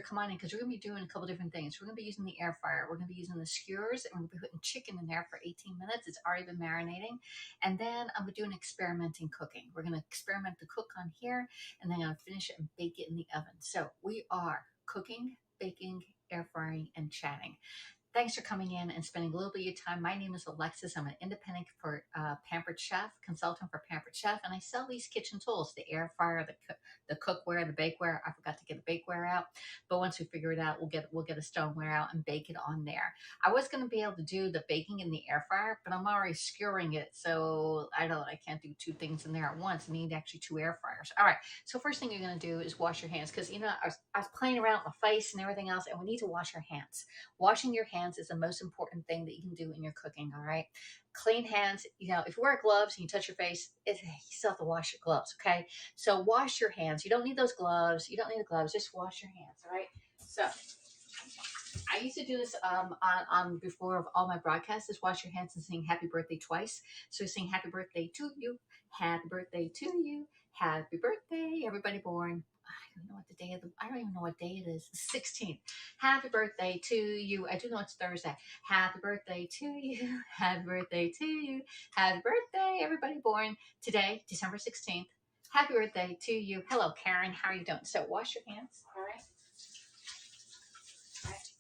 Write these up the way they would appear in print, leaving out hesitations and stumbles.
come on in because we're going to be doing a couple different things. We're going to be using the air fryer. We're going to be using the skewers, and we're going to be putting chicken in there for 18 minutes. It's already been marinating. And then I'm going to do an experimenting cooking. We're going to experiment the cook on here, and then I'm going to finish it and bake it in the oven. So we are cooking, baking, air frying, and chatting. Thanks for coming in and spending a little bit of your time. My name is Alexis. I'm an independent Pampered Chef, consultant for Pampered Chef, and I sell these kitchen tools, the air fryer, the cookware, the bakeware. I forgot to get the bakeware out, but once we figure it out, we'll get a stoneware out and bake it on there. I was going to be able to do the baking in the air fryer, but I'm already skewering it, so I know that I can't do two things in there at once. I need actually two air fryers. All right, so first thing you're going to do is wash your hands because, I was playing around with my face and everything else, and we need to wash our hands. Washing your hands is the most important thing that you can do in your cooking, all right? Clean hands, if you wear gloves and you touch your face, you still have to wash your gloves, okay? So wash your hands. You don't need those gloves. You don't need the gloves. Just wash your hands, all right? So I used to do this on before of all my broadcasts, is wash your hands and sing happy birthday twice. So sing happy birthday to you, happy birthday to you, happy birthday, everybody born. I don't even know what day it is. The 16th. Happy birthday to you. I do know it's Thursday. Happy birthday to you. Happy birthday to you. Happy birthday, everybody born today, December 16th. Happy birthday to you. Hello, Karen. How are you doing? So wash your hands. All right.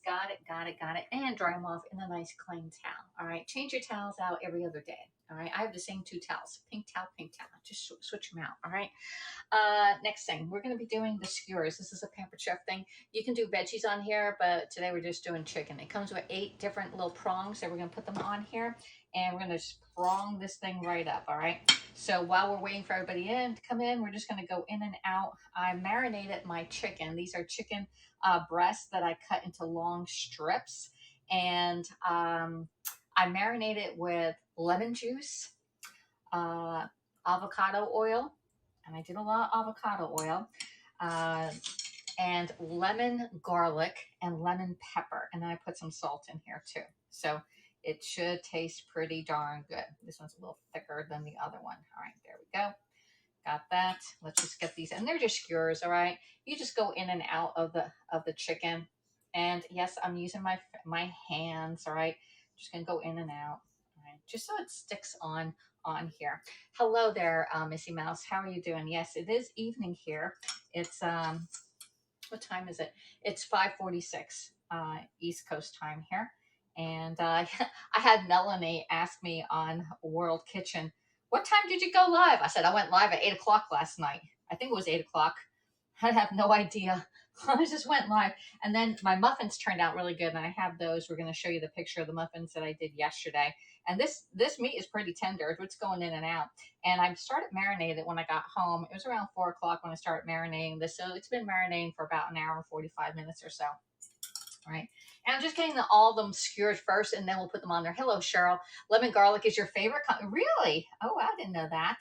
Got it. And dry them off in a nice clean towel. All right. Change your towels out every other day. All right. I have the same two towels. Pink towel, pink towel. Just switch them out. All right. Next thing, we're going to be doing the skewers. This is a Pampered Chef thing. You can do veggies on here, but today we're just doing chicken. It comes with 8 different little prongs, so we're going to put them on here, and we're going to just prong this thing right up, all right? So while we're waiting for everybody to come in, we're just going to go in and out. I marinated my chicken. These are chicken breasts that I cut into long strips, and I marinate it with lemon juice, avocado oil, and I did a lot of avocado oil, and lemon garlic and lemon pepper. And then I put some salt in here too. So it should taste pretty darn good. This one's a little thicker than the other one. All right, there we go. Got that. Let's just get these, and they're just skewers, all right? You just go in and out of the chicken. And yes, I'm using my hands, all right? Just gonna go in and out, all right? Just so it sticks on here. Hello there, Missy Mouse. How are you doing? Yes, it is evening here. It's what time is it? It's 5:46 East Coast time here. And I had Melanie ask me on World Kitchen, what time did you go live? I said, I went live at 8 o'clock last night. I think it was 8 o'clock. I have no idea. I just went live. And then my muffins turned out really good. And I have those. We're going to show you the picture of the muffins that I did yesterday. And this meat is pretty tender. It's going in and out. And I started marinating it when I got home. It was around 4 o'clock when I started marinating this. So it's been marinating for about an hour and 45 minutes or so. All right. And I'm just getting all of them skewered first, and then we'll put them on there. Hello, Cheryl. Lemon garlic is your favorite? Really? Oh, I didn't know that.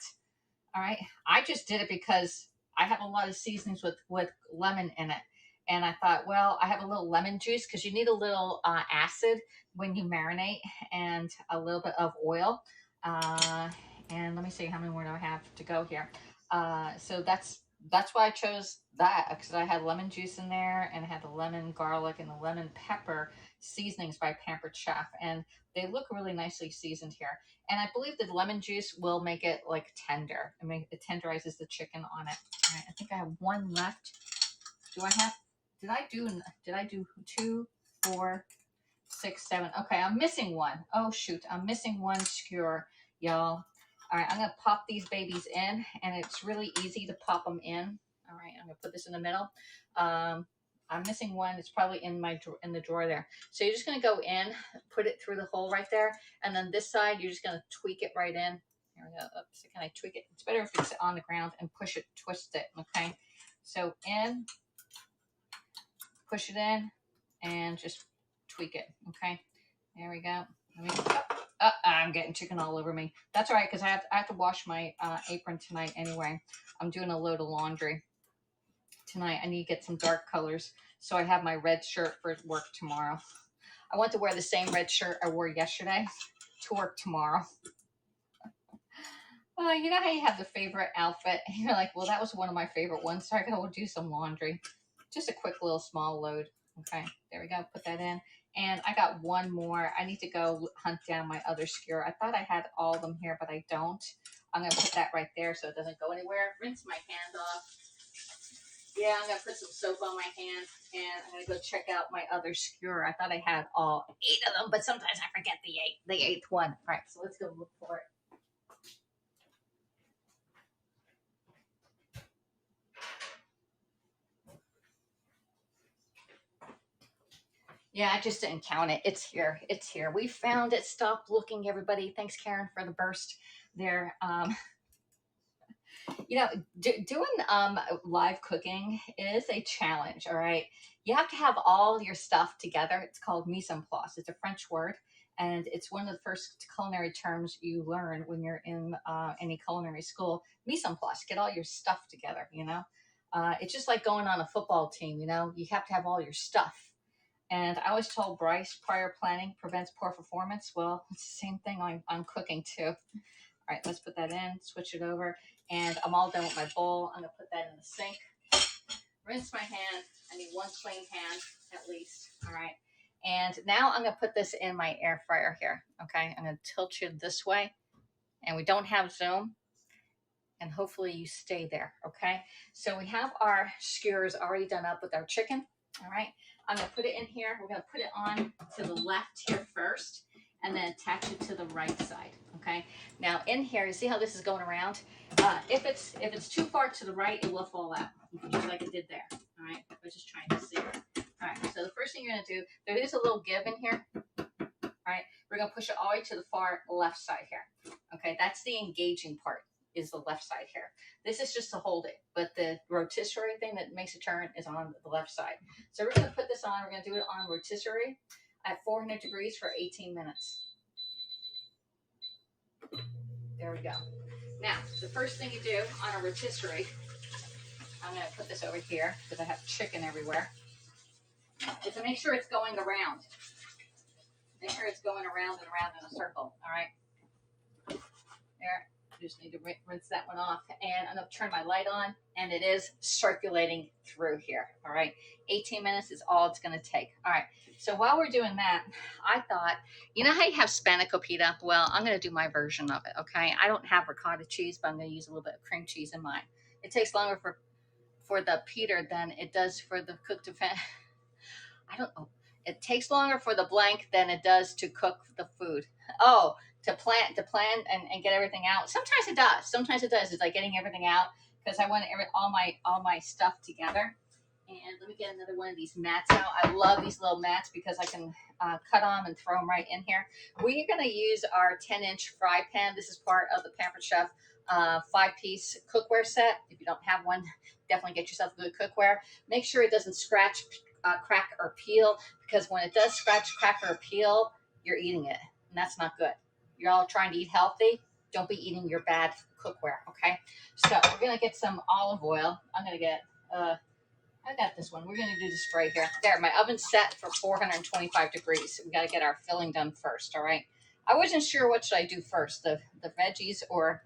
All right. I just did it because I have a lot of seasonings with lemon in it. And I thought, well, I have a little lemon juice because you need a little acid when you marinate, and a little bit of oil. And let me see how many more do I have to go here. So that's why I chose that, because I had lemon juice in there, and I had the lemon garlic and the lemon pepper seasonings by Pampered Chef, and they look really nicely seasoned here. And I believe the lemon juice will make it like tender. I mean, it tenderizes the chicken on it. All right, I think I have one left. Did I do 2, 4, 6, 7? Okay, I'm missing one. Oh shoot, I'm missing one skewer, y'all. All right, I'm going to pop these babies in, and it's really easy to pop them in. All right, I'm going to put this in the middle. I'm missing one. It's probably in the drawer there. So you're just going to go in, put it through the hole right there, and then this side, you're just going to tweak it right in. Here we go. Oops, can I tweak it? It's better if it's on the ground and push it, twist it, okay? So in, push it in, and just tweak it, okay? There we go. I'm getting chicken all over me. That's all right, because I have to wash my apron tonight anyway. I'm doing a load of laundry tonight. I need to get some dark colors, so I have my red shirt for work tomorrow. I want to wear the same red shirt I wore yesterday to work tomorrow. You know how you have the favorite outfit? And you're like, well, that was one of my favorite ones, so I gotta do some laundry. just a quick little small load. Okay, there we go. Put that in. And I got one more. I need to go hunt down my other skewer. I thought I had all of them here, but I don't. I'm going to put that right there so it doesn't go anywhere. Rinse my hand off. Yeah, I'm going to put some soap on my hand, and I'm going to go check out my other skewer. I thought I had all 8 of them, but sometimes I forget the eighth one. All right, so let's go look for it. Yeah, I just didn't count it. It's here. It's here. We found it. Stop looking, everybody. Thanks, Karen, for the burst there. You know, doing live cooking is a challenge. All right, you have to have all your stuff together. It's called mise en place. It's a French word, and it's one of the first culinary terms you learn when you're in any culinary school. Mise en place. Get all your stuff together. You know, it's just like going on a football team. You know, you have to have all your stuff. And I always told Bryce, prior planning prevents poor performance. Well, it's the same thing on cooking too. All right, let's put that in, switch it over, and I'm all done with my bowl. I'm gonna put that in the sink, rinse my hand. I need one clean hand at least. All right, and now I'm gonna put this in my air fryer here. Okay, I'm gonna tilt you this way, and we don't have zoom, and hopefully you stay there. Okay, so we have our skewers already done up with our chicken. All right, I'm gonna put it in here. We're gonna put it on to the left here first, and then attach it to the right side. Okay. Now in here, you see how this is going around? If it's too far to the right, it will fall out, just like it did there. All right. I was just trying to see. All right. So the first thing you're gonna do, there is a little give in here. All right. We're gonna push it all the way to the far left side here. Okay. That's the engaging part. Is the left side here. This is just to hold it, but the rotisserie thing that makes it turn is on the left side. So we're going to put this on. We're going to do it on rotisserie at 400 degrees for 18 minutes. There we go. Now, the first thing you do on a rotisserie, I'm going to put this over here because I have chicken everywhere, is to make sure it's going around. Make sure it's going around and around in a circle. All right. There. Just need to rinse that one off, and I'm going to turn my light on, and it is circulating through here. All right, 18 minutes is all it's going to take. All right, so while we're doing that, I thought, you know how you have spanakopita? Well, I'm going to do my version of it. Okay, I don't have ricotta cheese, but I'm going to use a little bit of cream cheese in mine. It takes longer for the pita than it does for the cooked event. I don't know. It takes longer for the blank than it does to cook the food. Oh, to plan and get everything out. Sometimes it does. Sometimes it does. It's like getting everything out because I want all my stuff together. And let me get another one of these mats out. I love these little mats because I can cut them and throw them right in here. We're going to use our 10-inch fry pan. This is part of the Pampered Chef 5-piece cookware set. If you don't have one, definitely get yourself a good cookware. Make sure it doesn't scratch, crack, or peel, because when it does scratch, crack, or peel, you're eating it, and that's not good. You're all trying to eat healthy. Don't be eating your bad cookware, okay? So we're going to get some olive oil. I'm going to get, I got this one. We're going to do the spray here. There, my oven's set for 425 degrees. We got to get our filling done first, all right? I wasn't sure what should I do first, the veggies or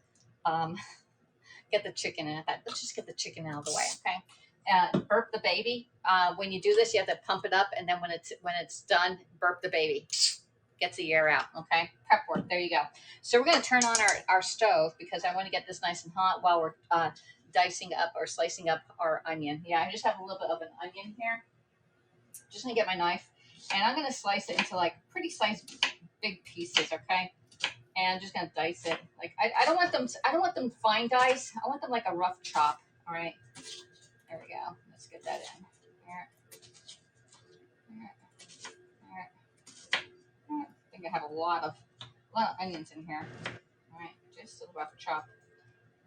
get the chicken in. I thought, let's just get the chicken out of the way, okay? Burp the baby. When you do this, you have to pump it up, and then when it's done, burp the baby. Gets the air out, okay? Prep work, there you go. So we're gonna turn on our stove because I wanna get this nice and hot while we're dicing up or slicing up our onion. Yeah, I just have a little bit of an onion here. Just gonna get my knife, and I'm gonna slice it into like pretty sliced big pieces, okay? And I'm just gonna dice it. Like I don't want them fine dice. I want them like a rough chop, all right? There we go. Let's get that in. I think I have a lot of onions in here. All right, just a rough chop.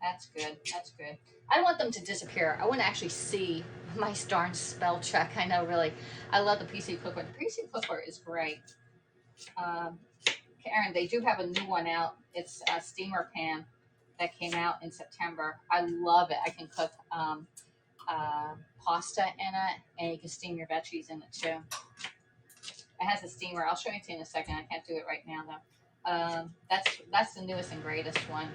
That's good. That's good. I don't want them to disappear. I want to actually see my darn spell check. I know, really. I love the PC cookware. The PC cookware is great. Karen, they do have a new one out. It's a steamer pan that came out in September. I love it. I can cook pasta in it, and you can steam your veggies in it too. It has a steamer. I'll show you in a second. I can't do it right now though. That's the newest and greatest one.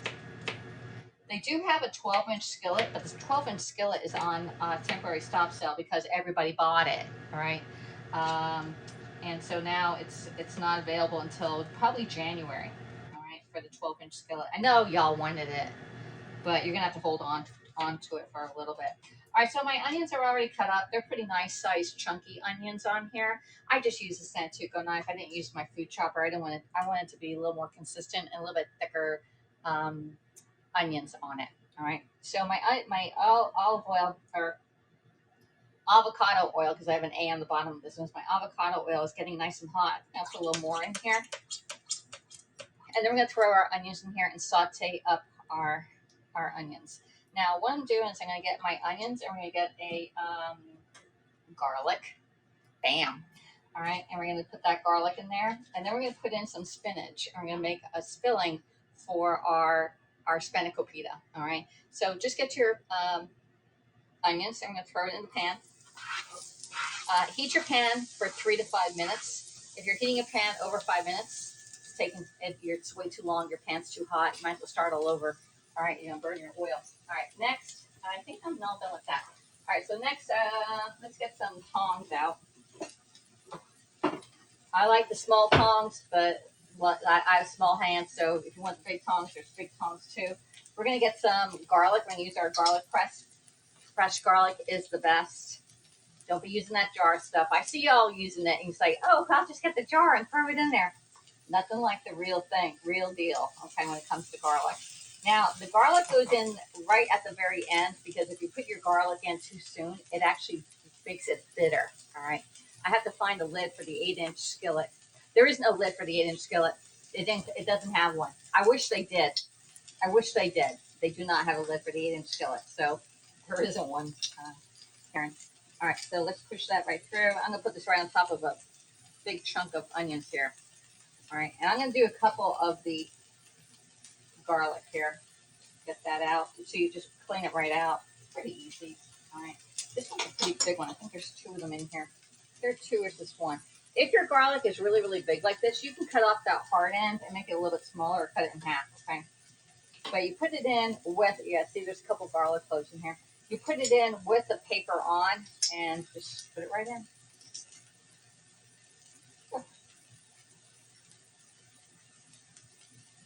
They do have a 12-inch skillet, but this 12-inch skillet is on temporary stop sale because everybody bought it. All right, um, and so now it's not available until probably January. All right, for the 12-inch skillet. I know y'all wanted it, but you're gonna have to hold on to it for a little bit. All right, so my onions are already cut up. They're pretty nice sized chunky onions on here. I just use a Santoku knife. I didn't use my food chopper. I want it to be a little more consistent and a little bit thicker um, onions on it. All right. So my olive oil or avocado oil, because I have an A on the bottom of this one, my avocado oil is getting nice and hot. I'll put a little more in here, and then we're gonna throw our onions in here and saute up our onions. Now, what I'm doing is I'm gonna get my onions, and we're gonna get a garlic. Bam. All right, and we're gonna put that garlic in there, and then we're gonna put in some spinach, and we're gonna make a filling for our spanakopita. All right, so just get your onions. I'm gonna throw it in the pan. Heat your pan for 3 to 5 minutes. If you're heating a pan over 5 minutes, it's way too long. Your pan's too hot. You might as well start all over. All right, you're gonna burn your oil. All right, next, I think I'm all done with that. All right, so next, let's get some tongs out. I like the small tongs, but I have small hands, so if you want the big tongs, there's big tongs too. We're gonna get some garlic. We're gonna use our garlic press. Fresh garlic is the best. Don't be using that jar stuff. I see y'all using it, and you say, "Oh, I'll just get the jar and throw it in there." Nothing like the real thing, real deal. Okay, when it comes to garlic. Now, the garlic goes in right at the very end because if you put your garlic in too soon, it actually makes it bitter. All right. I have to find a lid for the 8-inch skillet. There is no lid for the 8-inch skillet. It doesn't have one. I wish they did. I wish they did. They do not have a lid for the 8-inch skillet, so there isn't one, Karen. All right, so let's push that right through. I'm gonna put this right on top of a big chunk of onions here. All right, and I'm gonna do a couple of the garlic here. Get that out. So you just clean it right out. Pretty easy. All right, this one's a pretty big one. I think there's 2 of them in here. There are 2 or just 1. If your garlic is really, really big like this, you can cut off that hard end and make it a little bit smaller or cut it in half, okay? But you put it in with, see there's a couple garlic cloves in here. You put it in with the paper on and just put it right in.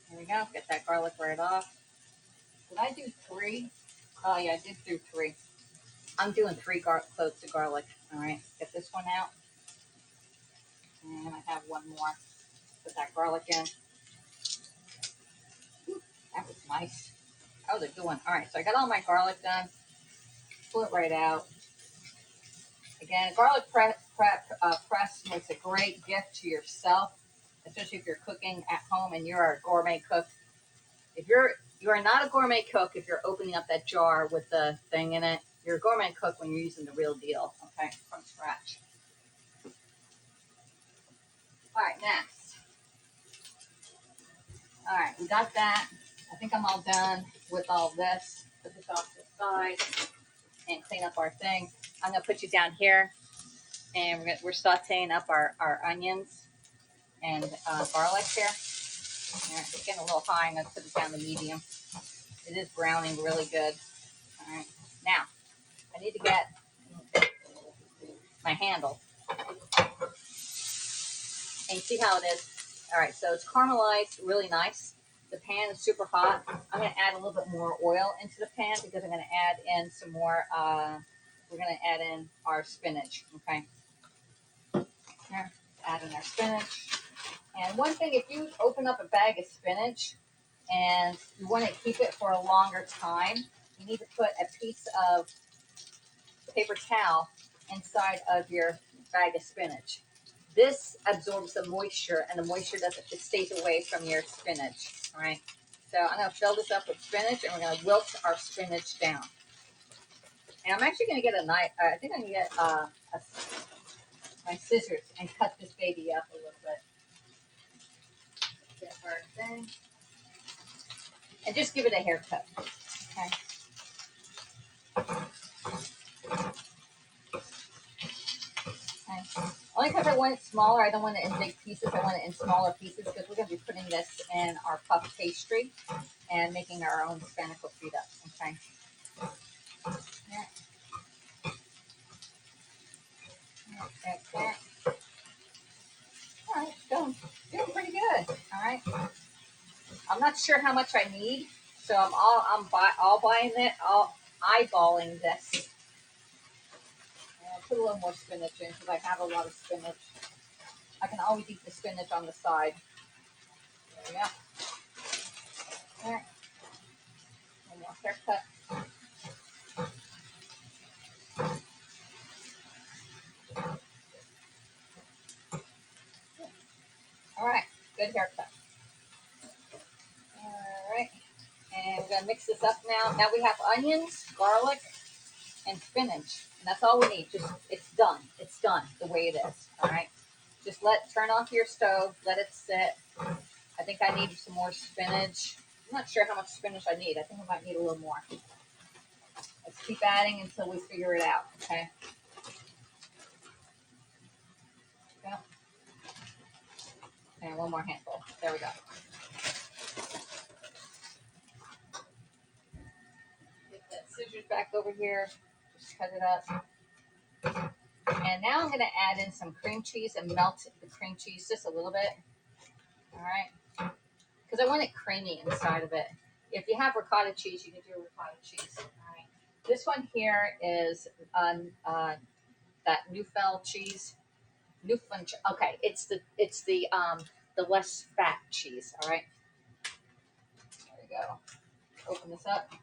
There we go. Get that garlic right off. Did I do 3? Oh, yeah, I did do 3. I'm doing 3 cloves of garlic. All right, get this one out. And I have 1 more. Put that garlic in. Ooh, that was nice. That was a good one. All right, so I got all my garlic done. Pull it right out. Again, garlic press makes a great gift to yourself, especially if you're cooking at home and you're a gourmet cook. If you are not a gourmet cook if you're opening up that jar with the thing in it. You're a gourmet cook when you're using the real deal, okay, from scratch. All right, next. All right, we got that. I think I'm all done with all this. Put this off to the side and clean up our thing. I'm gonna put you down here, and we're sauteing up our onions and garlic here. It's getting a little high. I'm gonna put it down to medium. It is browning really good. All right, now I need to get my handle. And you see how it is. All right, so it's caramelized really nice. The pan is super hot. I'm going to add a little bit more oil into the pan because I'm going to add in some more, we're going to add in our spinach, okay? Here, add in our spinach. And one thing, if you open up a bag of spinach and you want to keep it for a longer time, you need to put a piece of paper towel inside of your bag of spinach. This absorbs the moisture, and the moisture it stays away from your spinach. All right. So I'm going to fill this up with spinach, and we're going to wilt our spinach down. And I'm actually going to get a knife. I think I'm going to get my scissors and cut this baby up a little bit. Get our thing, and just give it a haircut. Okay. Only because I want it smaller. I don't want it in big pieces. I want it in smaller pieces because we're going to be putting this in our puff pastry. and making our own Spanish fita. Okay. Yeah. Yeah. All right, doing pretty good. All right. I'm not sure how much I need, so all buying it, all eyeballing this. And I'll put a little more spinach in because I have a lot of spinach. I can always eat the spinach on the side. There we go. There. One more haircut. All right, good haircut. All right, and we're gonna mix this up now. Now we have onions, garlic, and spinach, and that's all we need. Just it's done. It's done the way it is. All right. Just turn off your stove. Let it sit. I think I need some more spinach. I'm not sure how much spinach I need. I think I might need a little more. Let's keep adding until we figure it out. Okay. Yeah. And one more handful. There we go. Get that scissors back over here. Just cut it up. And now I'm going to add in some cream cheese and melt the cream cheese just a little bit. All right. Because I want it creamy inside of it. If you have ricotta cheese, you can do ricotta cheese. All right. This one here is that Neufeld cheese. Newfoundland. Okay, it's the less fat cheese. All right. There we go. Open this up.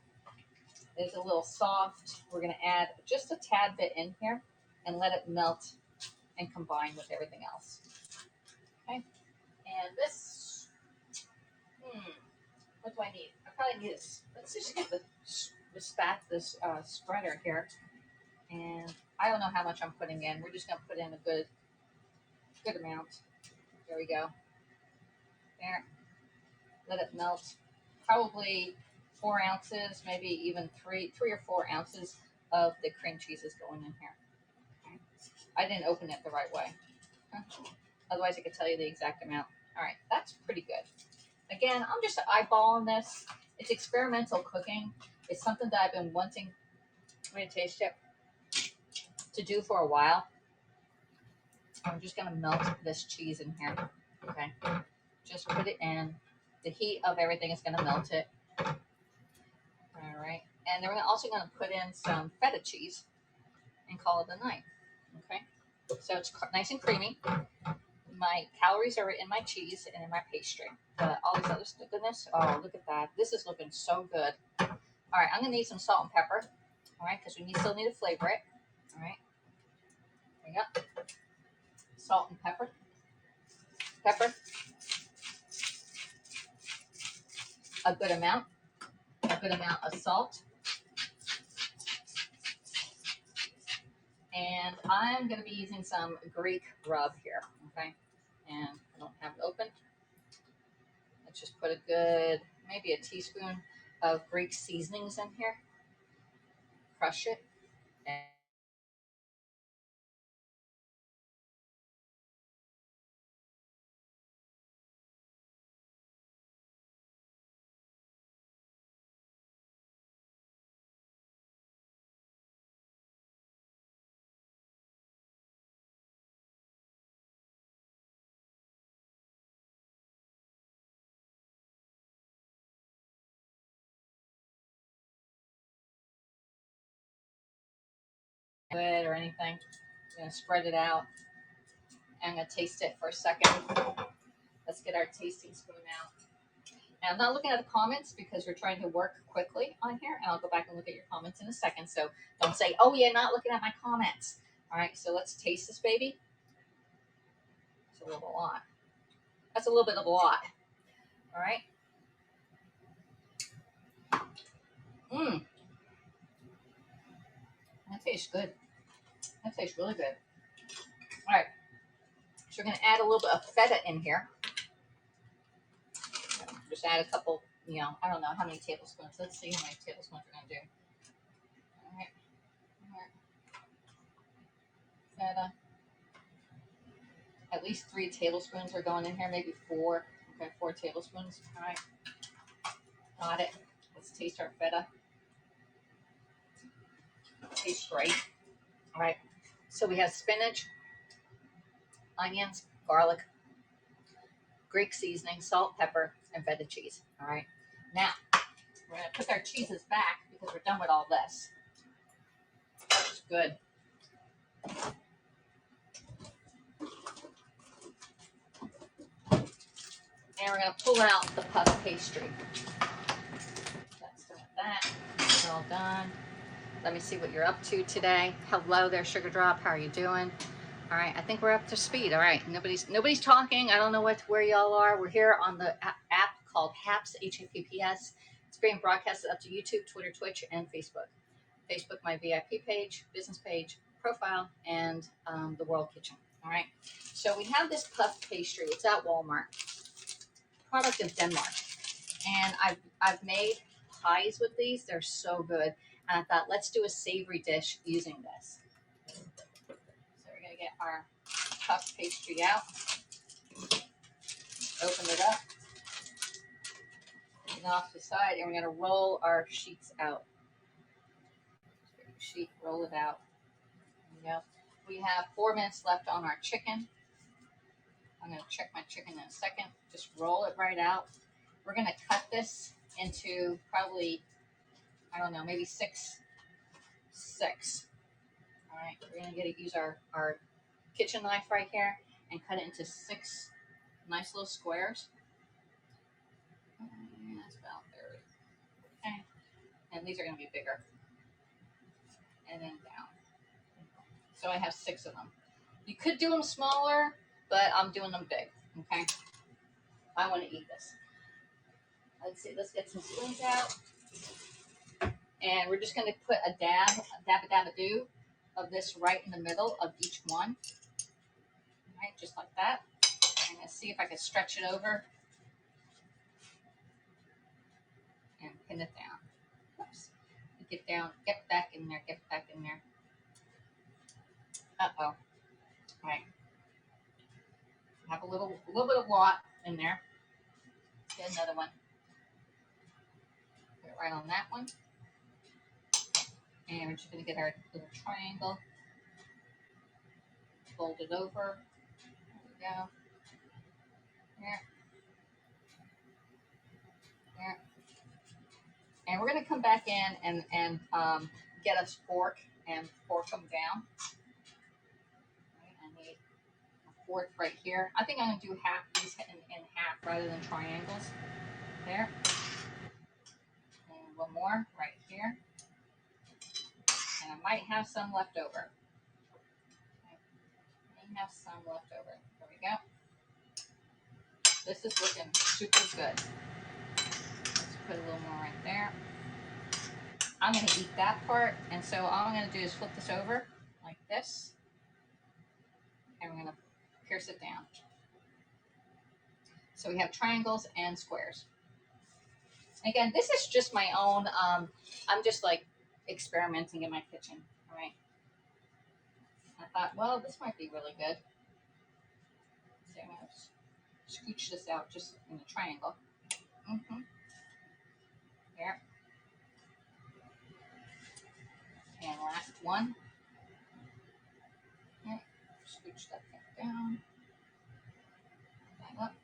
It's a little soft. We're gonna add just a tad bit in here and let it melt and combine with everything else. Okay. And this. What do I need? I probably need this. Let's just get this spreader here. And I don't know how much I'm putting in. We're just gonna put in a good amount. There we go. There. Let it melt. Probably 4 ounces, maybe even 3 or 4 ounces of the cream cheese is going in here. Okay. I didn't open it the right way. Otherwise, I could tell you the exact amount. All right, that's pretty good. Again, I'm just eyeballing this. It's experimental cooking. It's something that I've been wanting to taste it to do for a while. I'm just gonna melt this cheese in here. Okay, just put it in. The heat of everything is gonna melt it. All right, and then we're also gonna put in some feta cheese and call it a night. Okay, so it's nice and creamy. My calories are in my cheese and in my pastry. But all this other goodness, oh, look at that. This is looking so good. All right, I'm going to need some salt and pepper. All right, because we still need to flavor it. All right, there you go. Salt and pepper. Pepper. A good amount. A good amount of salt. And I'm going to be using some Greek rub here. Okay, and I don't have it open. Let's just put a good, maybe a teaspoon of Greek seasonings in here. Crush it. And good or anything. I'm going to spread it out. I'm going to taste it for a second. Let's get our tasting spoon out. And I'm not looking at the comments because we're trying to work quickly on here. And I'll go back and look at your comments in a second. So don't say, oh, yeah, not looking at my comments. All right, so let's taste this baby. It's a little bit a lot. That's a little bit of a lot. All right. That tastes good. That tastes really good. All right. So we're going to add a little bit of feta in here. Just add a couple, I don't know how many tablespoons. Let's see how many tablespoons we're going to do. All right. Feta. At least 3 tablespoons are going in here, maybe 4. Okay, 4 tablespoons. All right. Got it. Let's taste our feta. Tastes great. All right. So we have spinach, onions, garlic, Greek seasoning, salt, pepper, and feta cheese. All right. Now, we're going to put our cheeses back because we're done with all this. It's good. And we're going to pull out the puff pastry. That's done with that. It's all done. Let me see what you're up to today. Hello there, Sugar Drop. How are you doing? All right, I think we're up to speed. All right, nobody's talking. I don't know where y'all are. We're here on the app called HAPS, H-A-P-P-S. It's being broadcasted up to YouTube, Twitter, Twitch, and Facebook. Facebook, my VIP page, business page, profile, and the World Kitchen. All right, so we have this puff pastry. It's at Walmart, product of Denmark, and I've made pies with these. They're so good, and I thought let's do a savory dish using this. So we're gonna get our puff pastry out, open it up, and off the side, and we're gonna roll our sheets out. Sheet, roll it out. There you go. We have 4 minutes left on our chicken. I'm going to check my chicken in a second. Just roll it right out. We're going to cut this into probably, I don't know, maybe six. All right, we're going to use our kitchen knife right here and cut it into 6 nice little squares. And that's about there. Okay. And these are going to be bigger. And then down. So I have 6 of them. You could do them smaller, but I'm doing them big, okay? I want to eat this. Let's see, let's get some spoons out. And we're just going to put a dab-a-dab-a-doo of this right in the middle of each one. All right, just like that. I'm going to see if I can stretch it over and pin it down. Oops. Get down, get back in there, get back in there. Uh-oh. All right. Have a little bit of lot in there. Get another one. Put it right on that one. And we're just going to get our little triangle. Fold it over. There we go. There. There. And we're going to come back in and get a fork and fork them down. Right, I need a fork right here. I think I'm going to do half these in half rather than triangles. There. And one more right here. And I might have some left over. I may have some left over. There we go. This is looking super good. Let's put a little more right there. I'm going to eat that part, and so all I'm going to do is flip this over like this, and we're going to pierce it down. So we have triangles and squares. Again, this is just my own, I'm just like experimenting in my kitchen, all right? I thought, well, this might be really good. So I'm going to scooch this out just in a triangle. There. And last one. Okay. Scooch that thing down. That up.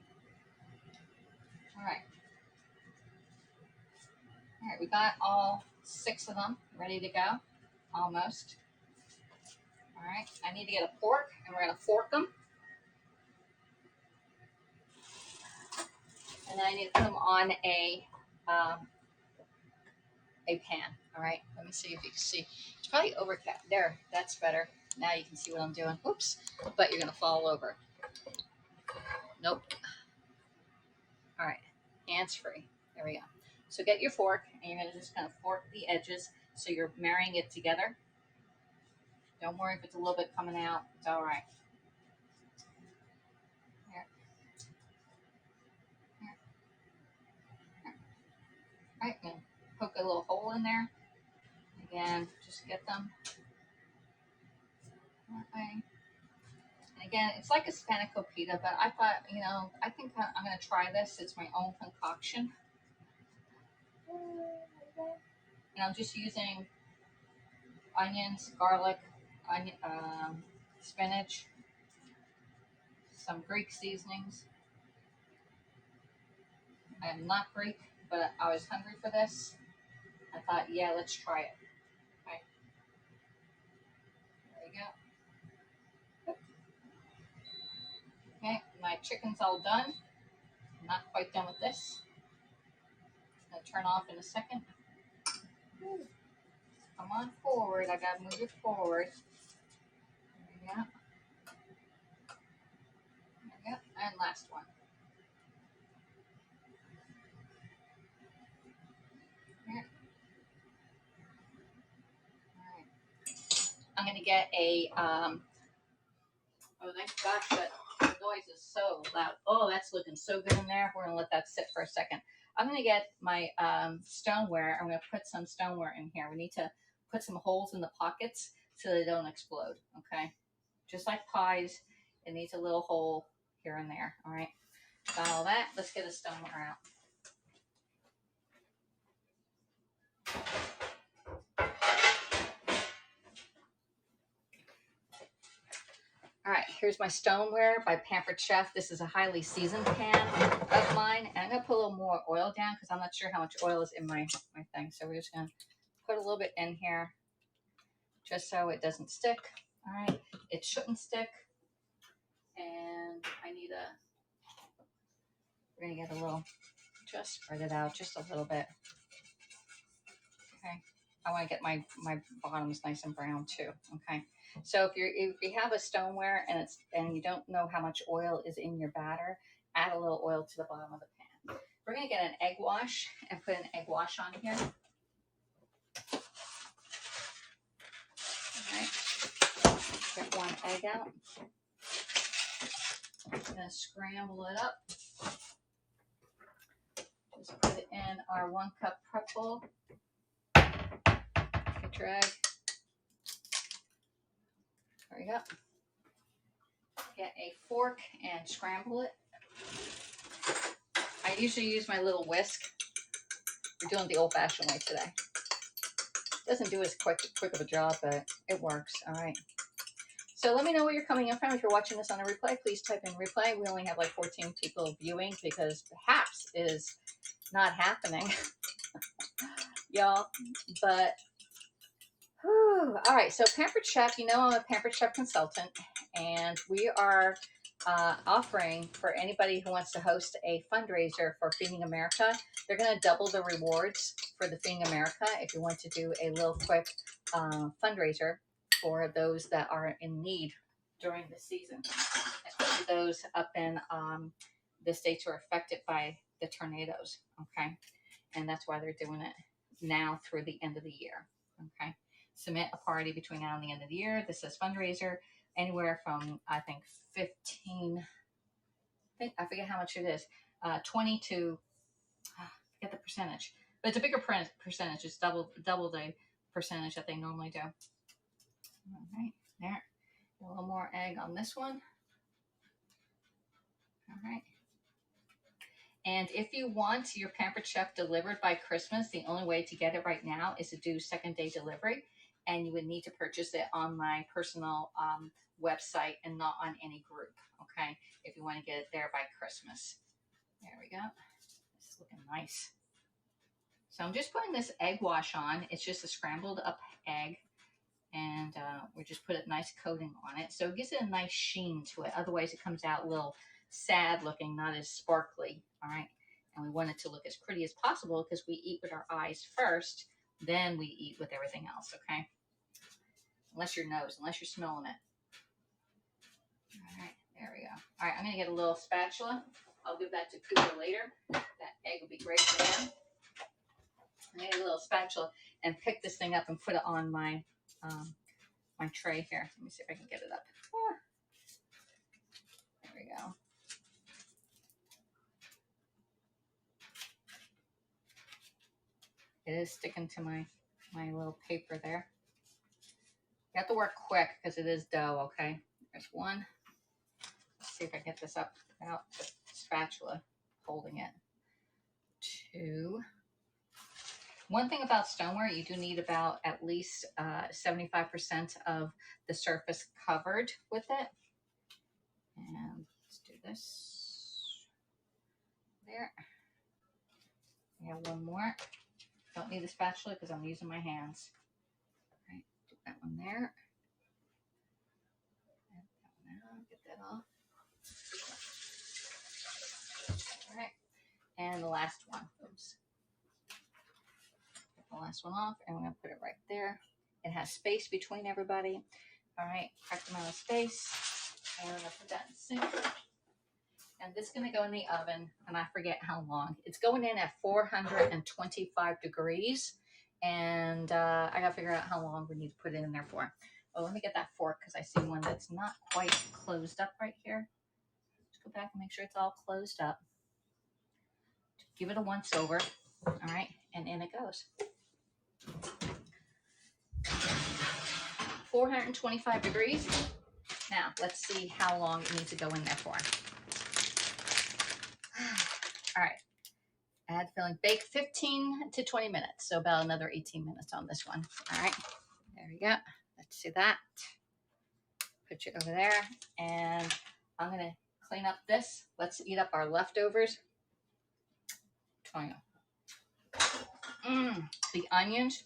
All right. All right, we got all 6 of them ready to go, almost. All right, I need to get a fork, and we're going to fork them. And then I need to put them on a pan. All right, let me see if you can see. It's probably overcast. There, that's better. Now you can see what I'm doing. Oops, but you're going to fall over. Nope. All right, hands free. There we go. So get your fork, and you're going to just kind of fork the edges so you're marrying it together. Don't worry if it's a little bit coming out. It's all right. Here. Here. Here. All right, and poke a little hole in there. Again, just get them that way. And again, it's like a spanakopita, but I thought, I think I'm going to try this. It's my own concoction. And I'm just using onions, garlic, onion, spinach, some Greek seasonings. I am not Greek, but I was hungry for this. I thought, yeah, let's try it. Okay, there we go. Okay, my chicken's all done. I'm not quite done with this. It's gonna turn off in a second. Come on forward. I gotta move it forward. There we go. There we go. And last one. Here. All right. I'm gonna get a oh, thank gosh, that noise is so loud. Oh, that's looking so good in there. We're gonna let that sit for a second. I'm gonna get my stoneware. I'm gonna put some stoneware in here. We need to put some holes in the pockets so they don't explode, okay? Just like pies, it needs a little hole here and there, all right? Got all that, let's get the stoneware out. All right, here's my stoneware by Pampered Chef. This is a highly seasoned pan of mine. And I'm gonna put a little more oil down because I'm not sure how much oil is in my thing. So we're just gonna put a little bit in here just so it doesn't stick. All right, it shouldn't stick. And we're gonna get a little, just spread it out just a little bit. Okay, I wanna get my bottoms nice and brown too, okay? So if you have a stoneware and you don't know how much oil is in your batter, add a little oil to the bottom of the pan. We're gonna get an egg wash and put an egg wash on here. All right, get one egg out. I'm gonna scramble it up. Just put it in our 1 cup prep bowl. Get your egg. There you go. Get a fork and scramble it. I usually use my little whisk. We're doing the old-fashioned way today. Doesn't do as quick of a job, but it works. All right. So let me know where you're coming in from. If you're watching this on a replay, please type in replay. We only have like 14 people viewing because perhaps is not happening, y'all. But whew. All right. So Pampered Chef, you know I'm a Pampered Chef consultant, and we are offering for anybody who wants to host a fundraiser for Feeding America. They're going to double the rewards for the Feeding America if you want to do a little quick fundraiser for those that are in need during the season, especially those up in the states who are affected by the tornadoes, okay? And that's why they're doing it now through the end of the year, okay? Submit a party between now and the end of the year. This says fundraiser, anywhere from, I think, 15, I forget how much it is, 20 to, I forget the percentage, but it's a bigger percentage. It's double the percentage that they normally do. All right, there. A little more egg on this one. All right. And if you want your Pampered Chef delivered by Christmas, the only way to get it right now is to do second-day delivery. And you would need to purchase it on my personal website and not on any group, okay? If you want to get it there by Christmas. There we go. It's looking nice. So I'm just putting this egg wash on. It's just a scrambled up egg. And we just put a nice coating on it. So it gives it a nice sheen to it. Otherwise it comes out a little sad looking, not as sparkly, all right? And we want it to look as pretty as possible because we eat with our eyes first, then we eat with everything else, okay? Unless you're smelling it. All right, there we go. All right, I'm gonna get a little spatula. I'll give that to Cooper later. That egg will be great for him. I'm gonna get a little spatula and pick this thing up and put it on my my tray here. Let me see if I can get it up. There we go. It is sticking to my little paper there. You have to work quick because it is dough, okay? There's one. Let's see if I can get this up without the spatula holding it. 2. One thing about stoneware, you do need about at least 75% of the surface covered with it. And let's do this. There. We have one more. Don't need a spatula because I'm using my hands. All right, do that one there. And that one out. Get that off. All right, and the last one. Oops. Get the last one off, and we're gonna put it right there. It has space between everybody. All right, correct amount of space. And we're gonna put that in the sink. And this is going to go in the oven, and I forget how long. It's going in at 425 degrees, and I got to figure out how long we need to put it in there for. Oh, let me get that fork because I see one that's not quite closed up right here. Let's go back and make sure it's all closed up. Give it a once over, all right, and in it goes. 425 degrees. Now, let's see how long it needs to go in there for. All right, add filling, bake 15 to 20 minutes. So about another 18 minutes on this one. All right, there we go. Let's do that. Put you over there. And I'm gonna clean up this. Let's eat up our leftovers. The onions.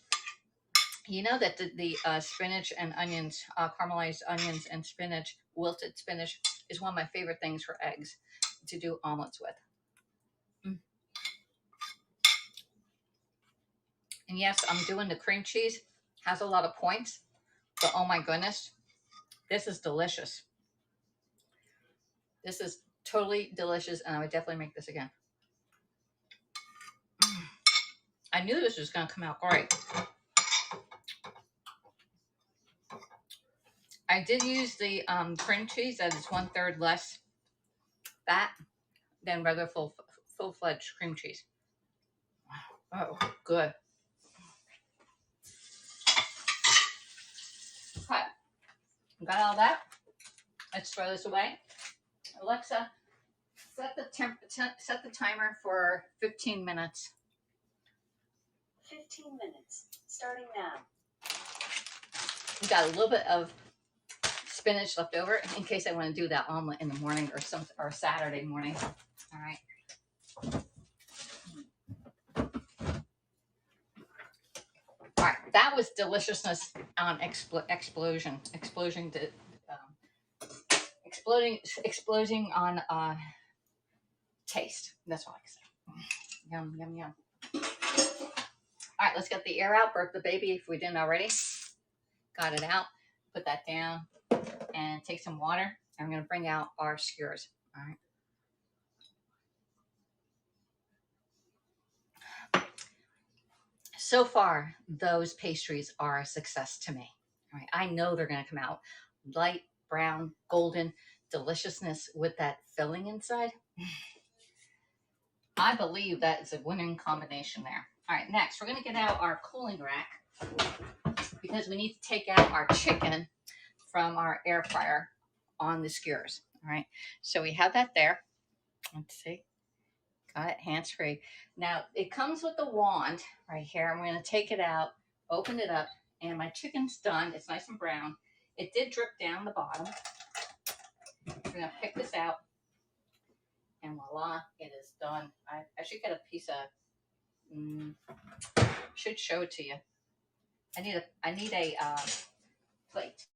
You know that the spinach and onions, caramelized onions and spinach, wilted spinach, is one of my favorite things for eggs to do omelets with. And yes, I'm doing the cream cheese. Has a lot of points, but oh my goodness, this is delicious. This is totally delicious, and I would definitely make this again. I knew this was going to come out great. I did use the cream cheese that is 1/3 less fat than regular full-fledged cream cheese. Oh, good. Okay, got all that. Let's throw this away. Alexa, set the timer for 15 minutes. 15 minutes, starting now. We got a little bit of spinach left over in case I want to do that omelet in the morning or Saturday morning. All right. All right, that was deliciousness on exploding on taste. That's all I can say. Yum, yum, yum. All right, let's get the air out. Birth the baby if we didn't already. Got it out. Put that down and take some water. And we're going to bring out our skewers. All right. So far, those pastries are a success to me. All right, I know they're going to come out light brown, golden deliciousness with that filling inside. I believe that is a winning combination there. All right, next we're going to get out our cooling rack because we need to take out our chicken from our air fryer on the skewers. All right, so we have that there. Let's see. Got it, hands-free. Now, it comes with the wand right here. I'm going to take it out, open it up, and my chicken's done. It's nice and brown. It did drip down the bottom. We're going to pick this out, and voila, it is done. I should get a piece of, should show it to you. I need a plate.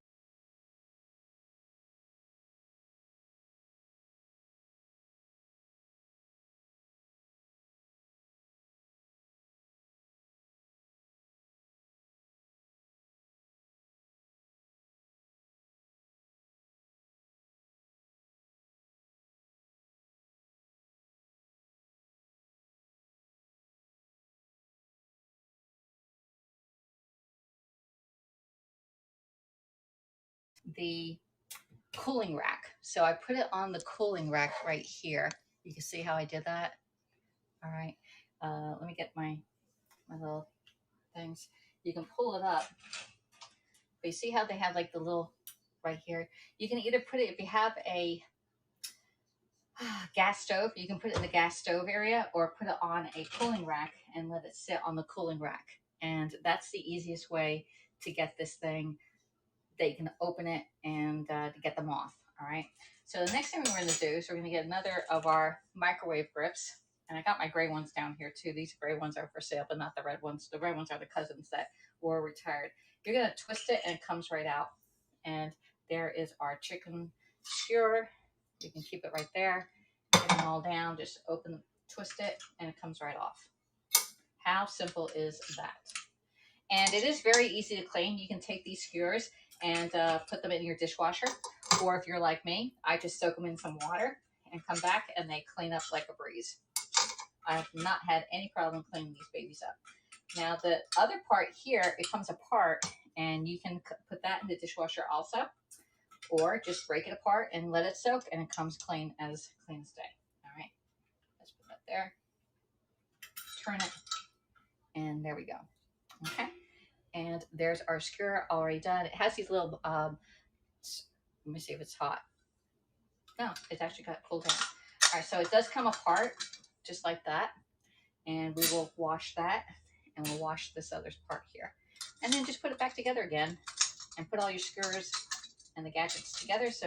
The cooling rack. So I put it on the cooling rack right here. You can see how I did that. All right. Let me get my little things. You can pull it up. But you see how they have like the little right here? You can either put it, if you have a gas stove. You can put it in the gas stove area or put it on a cooling rack and let it sit on the cooling rack. And that's the easiest way to get this thing that you can open it and to get them off. All right. So the next thing we're going to do is we're going to get another of our microwave grips. And I got my gray ones down here too. These gray ones are for sale, but not the red ones. The red ones are the cousins that were retired. You're going to twist it and it comes right out. And there is our chicken skewer. You can keep it right there. Get them all down. Just open, twist it, and it comes right off. How simple is that? And it is very easy to clean. You can take these skewers and put them in your dishwasher. Or if you're like me, I just soak them in some water and come back and they clean up like a breeze. I've not had any problem cleaning these babies up. Now the other part here, it comes apart and you can put that in the dishwasher also. Or just break it apart and let it soak and it comes clean as day. All right, let's put that there. Turn it and there we go. Okay. And there's our skewer already done. It has these little, let me see if it's hot. No, it's actually got cooled down. All right, so it does come apart just like that. And we will wash that and we'll wash this other part here. And then just put it back together again and put all your skewers and the gadgets together so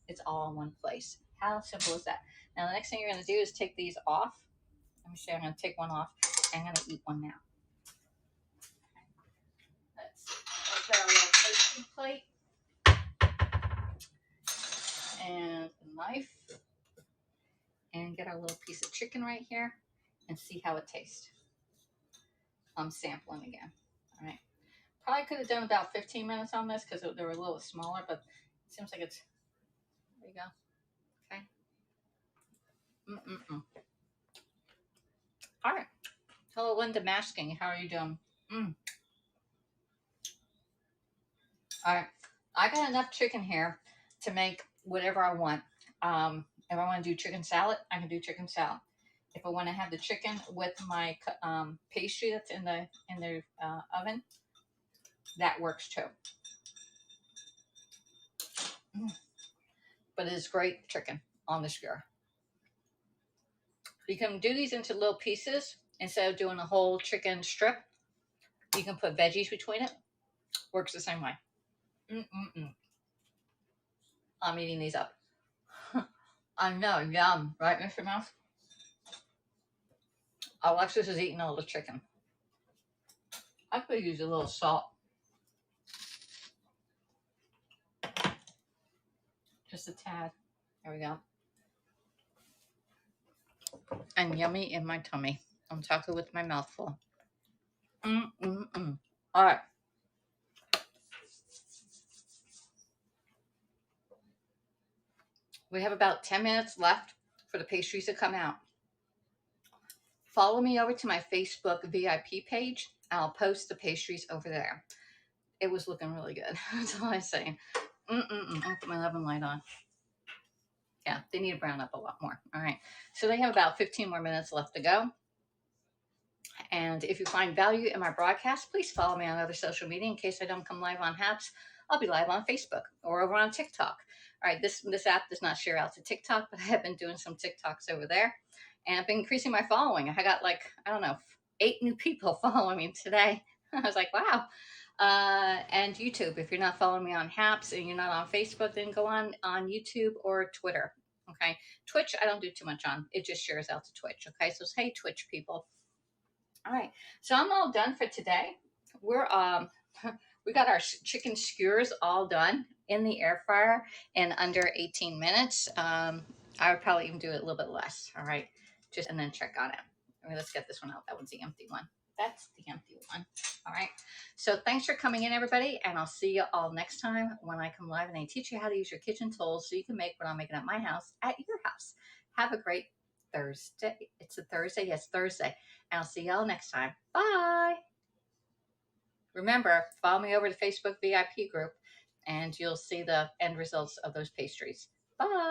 it's all in one place. How simple is that? Now the next thing you're going to do is take these off. Let me see, I'm going to take one off and I'm going to eat one now. Let's get our little toasting plate and a knife and get our little piece of chicken right here and see how it tastes. I'm sampling again. All right. Probably could have done about 15 minutes on this because they were a little smaller, but it seems like it's, there you go. Okay. All right. Hello, Linda Masking. How are you doing? All right. I got enough chicken here to make whatever I want. If I want to do chicken salad, I can do chicken salad. If I want to have the chicken with my pastry that's in the oven, that works too. But it is great chicken on the skewer. You can do these into little pieces instead of doing a whole chicken strip. You can put veggies between it. Works the same way. I'm eating these up. I know, yum, right, Mr. Mouse? Alexis is eating all the chicken. I could use a little salt. Just a tad. There we go. And yummy in my tummy. I'm talking with my mouth full. All right. We have about 10 minutes left for the pastries to come out. Follow me over to my Facebook VIP page. I'll post the pastries over there. It was looking really good. That's all I'm saying. I'll put my oven light on. Yeah, they need to brown up a lot more. All right. So they have about 15 more minutes left to go. And if you find value in my broadcast, please follow me on other social media. In case I don't come live on Haps, I'll be live on Facebook or over on TikTok. All right, this app does not share out to TikTok, but I have been doing some TikToks over there. And I've been increasing my following. I got like, I don't know, 8 new people following me today. I was like, wow. And YouTube, if you're not following me on Haps and you're not on Facebook, then go on YouTube or Twitter. Okay. Twitch, I don't do too much on. It just shares out to Twitch. Okay. So hey, Twitch people. All right. So I'm all done for today. We're, we got our chicken skewers all done in the air fryer in under 18 minutes. I would probably even do it a little bit less. All right. Just, and then check on it. I mean, let's get this one out. That one's the empty one. That's the empty one. All right. So thanks for coming in, everybody. And I'll see you all next time when I come live and I teach you how to use your kitchen tools so you can make what I'm making at my house at your house. Have a great Thursday. It's a Thursday. Yes, Thursday. And I'll see y'all next time. Bye. Remember, follow me over to Facebook VIP group and you'll see the end results of those pastries. Bye.